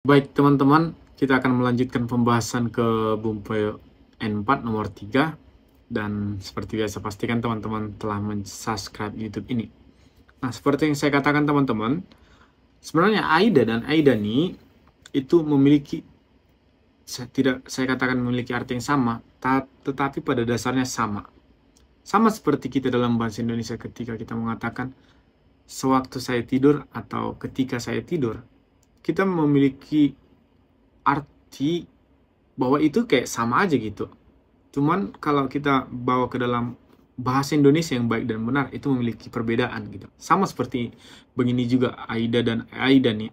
Baik teman-teman, kita akan melanjutkan pembahasan ke bumper N4 nomor 3. Dan seperti biasa pastikan teman-teman telah subscribe YouTube ini. Nah, seperti yang saya katakan teman-teman, sebenarnya Aida dan Aida ini itu memiliki, saya katakan memiliki arti yang sama, tetapi pada dasarnya sama. Sama seperti kita dalam bahasa Indonesia ketika kita mengatakan sewaktu saya tidur atau ketika saya tidur. Kita memiliki arti bahwa itu kayak sama aja gitu. Cuman kalau kita bawa ke dalam bahasa Indonesia yang baik dan benar, itu memiliki perbedaan gitu. Sama seperti begini juga Aida dan Aida nih.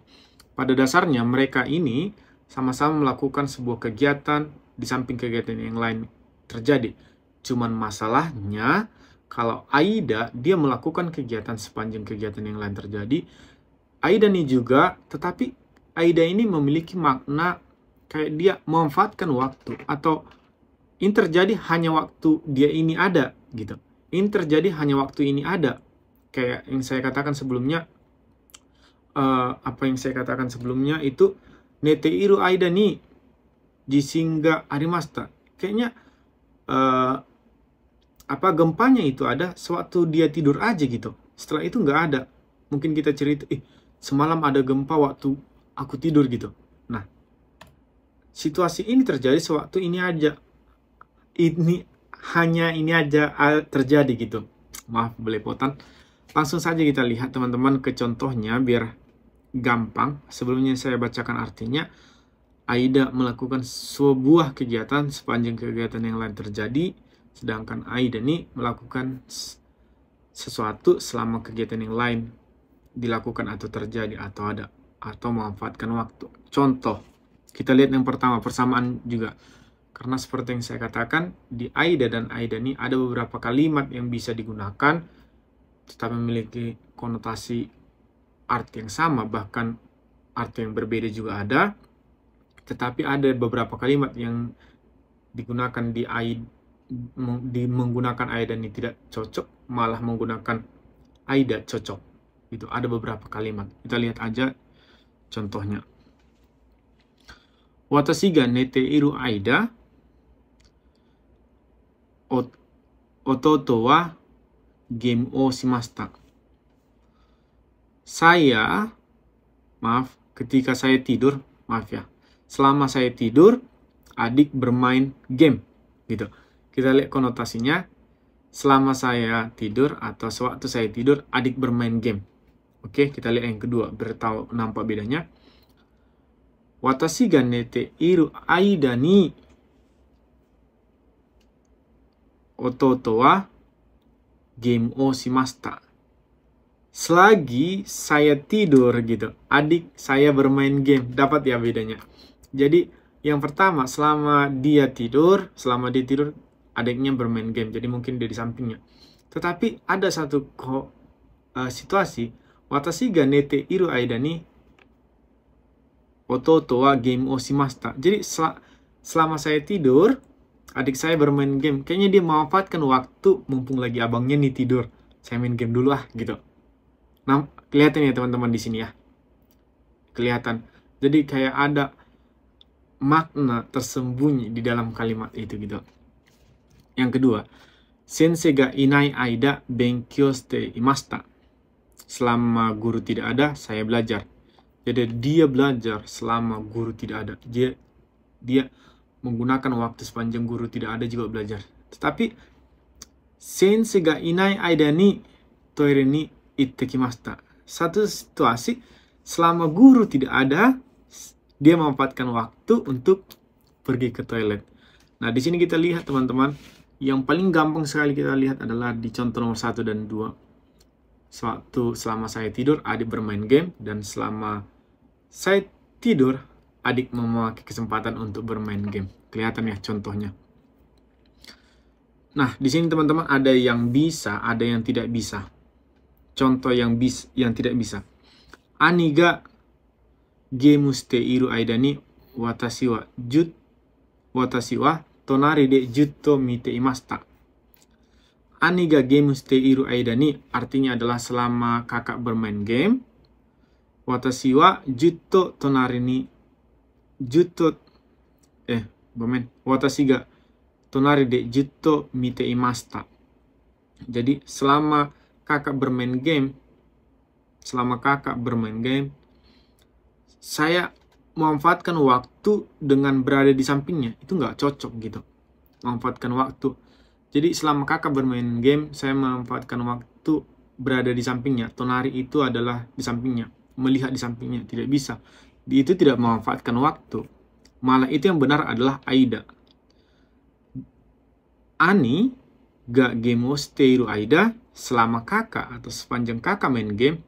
Pada dasarnya mereka ini sama-sama melakukan sebuah kegiatan di samping kegiatan yang lain terjadi. Cuman masalahnya kalau Aida dia melakukan kegiatan sepanjang kegiatan yang lain terjadi, Aida nih juga, tetapi Aida ini memiliki makna kayak dia memanfaatkan waktu, atau ini terjadi hanya waktu dia ini ada gitu. Ini terjadi hanya waktu ini ada. Kayak yang saya katakan sebelumnya, itu Neteiru Aida ni Jisingga Arimasta. Kayaknya gempanya itu ada sewaktu dia tidur aja gitu. Setelah itu nggak ada. Mungkin kita cerita, semalam ada gempa waktu aku tidur gitu. Nah, situasi ini terjadi sewaktu ini aja. Ini aja terjadi gitu. Maaf belepotan. Langsung saja kita lihat teman-teman ke contohnya biar gampang. Sebelumnya saya bacakan artinya. Aida melakukan sebuah kegiatan sepanjang kegiatan yang lain terjadi. Sedangkan Aida ini melakukan sesuatu selama kegiatan yang lain dilakukan atau terjadi atau ada, atau memanfaatkan waktu. Contoh, kita lihat yang pertama, persamaan juga. Karena seperti yang saya katakan, di Aida dan Aida ini ada beberapa kalimat yang bisa digunakan, tetapi memiliki konotasi arti yang sama, bahkan arti yang berbeda juga ada. Tetapi ada beberapa kalimat yang digunakan menggunakan Aida ini tidak cocok, malah menggunakan Aida cocok. Itu ada beberapa kalimat. Kita lihat aja contohnya. Watashi ga neteiru Aida, ototo wa game o shimashita. Ketika saya tidur, selama saya tidur, adik bermain game gitu. Kita lihat konotasinya, selama saya tidur atau sewaktu saya tidur, adik bermain game. Oke, kita lihat yang kedua, nampak bedanya. Watashi ga neteiru Aida ni ototo wa game o shimashita. Selagi saya tidur gitu, adik saya bermain game. Dapat ya bedanya. Jadi yang pertama, selama dia tidur, adiknya bermain game. Jadi mungkin dia di sampingnya. Tetapi ada satu situasi, watashi ga neteiru Aida ni ototo wa game o shimashita. Jadi selama saya tidur, adik saya bermain game. Kayaknya dia memanfaatkan waktu mumpung lagi abangnya nih tidur. Saya main game dulu gitu. Nah, kelihatan ya teman-teman di sini ya. Kelihatan. Jadi kayak ada makna tersembunyi di dalam kalimat itu gitu. Yang kedua, sensei ga inai aida benkyou shite imashita. Selama guru tidak ada, saya belajar. Jadi dia belajar selama guru tidak ada. Dia menggunakan waktu sepanjang guru tidak ada juga belajar. Tetapi sensei ga inai aida ni toire ni itte kimashita. Satu situasi, selama guru tidak ada, dia memanfaatkan waktu untuk pergi ke toilet. Nah, di sini kita lihat teman-teman, yang paling gampang sekali kita lihat adalah di contoh nomor 1 dan 2. Selama saya tidur, adik bermain game, dan selama saya tidur, adik memakai kesempatan untuk bermain game. Kelihatan ya contohnya. Nah, di sini teman-teman ada yang bisa, ada yang tidak bisa. Contoh yang tidak bisa. Ani ga game shiteiru aida ni watashi wa tonari de jutto mite imashita. Ani ga game shiteiru aida ni artinya adalah selama kakak bermain game. Watashi wa jutto tonari ni jutto watashi ga tonari de jutto mite imashita. Jadi selama kakak bermain game, saya memanfaatkan waktu dengan berada di sampingnya. Itu nggak cocok gitu, memanfaatkan waktu. Jadi selama kakak bermain game, saya memanfaatkan waktu berada di sampingnya. Tonari itu adalah di sampingnya, melihat di sampingnya. Tidak bisa. Itu tidak memanfaatkan waktu. Malah itu yang benar adalah Aida. Ani ga game wo shiteiru aida, selama kakak atau sepanjang kakak main game,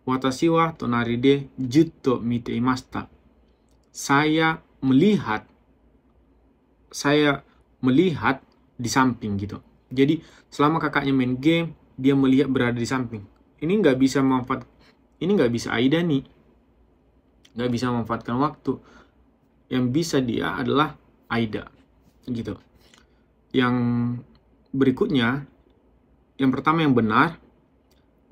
watashi wa tonari de jutto mite imashita. Saya melihat di samping gitu. Jadi selama kakaknya main game, dia melihat berada di samping. Ini nggak bisa Aida nih, nggak bisa memanfaatkan waktu. Yang bisa dia adalah Aida gitu. Yang berikutnya, yang pertama yang benar,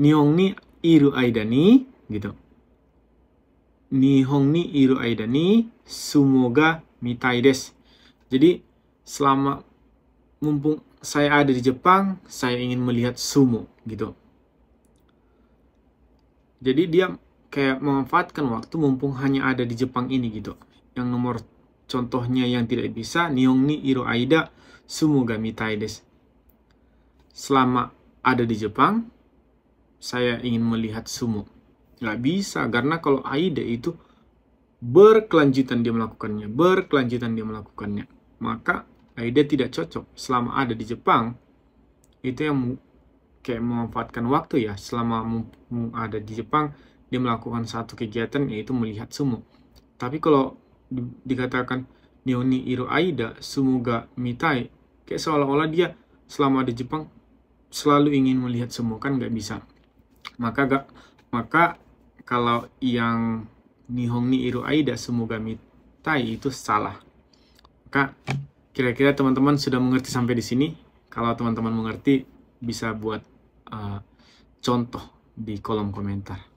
Nihon ni iru aida ni gitu. Nihon ni iru aida ni sumo ga mitai desu. Jadi selama mumpung saya ada di Jepang, saya ingin melihat sumo gitu. Jadi dia kayak memanfaatkan waktu mumpung hanya ada di Jepang ini gitu. Yang nomor contohnya yang tidak bisa, Nihon ni iru aida sumo ga mitai desu. Selama ada di Jepang, saya ingin melihat sumo. Nggak bisa, karena kalau Aida itu berkelanjutan dia melakukannya. Maka Aida tidak cocok. Selama ada di Jepang, itu yang kayak memanfaatkan waktu ya. Selama ada di Jepang, dia melakukan satu kegiatan yaitu melihat sumo. Tapi kalau dikatakan Nihon ni iru aida sumo ga mitai, kayak seolah-olah dia selama di Jepang selalu ingin melihat sumo, kan nggak bisa. Maka kalau yang Nihon ni iru aida sumo ga mitai itu salah. Maka kira-kira teman-teman sudah mengerti sampai di sini. Kalau teman-teman mengerti, bisa buat contoh di kolom komentar.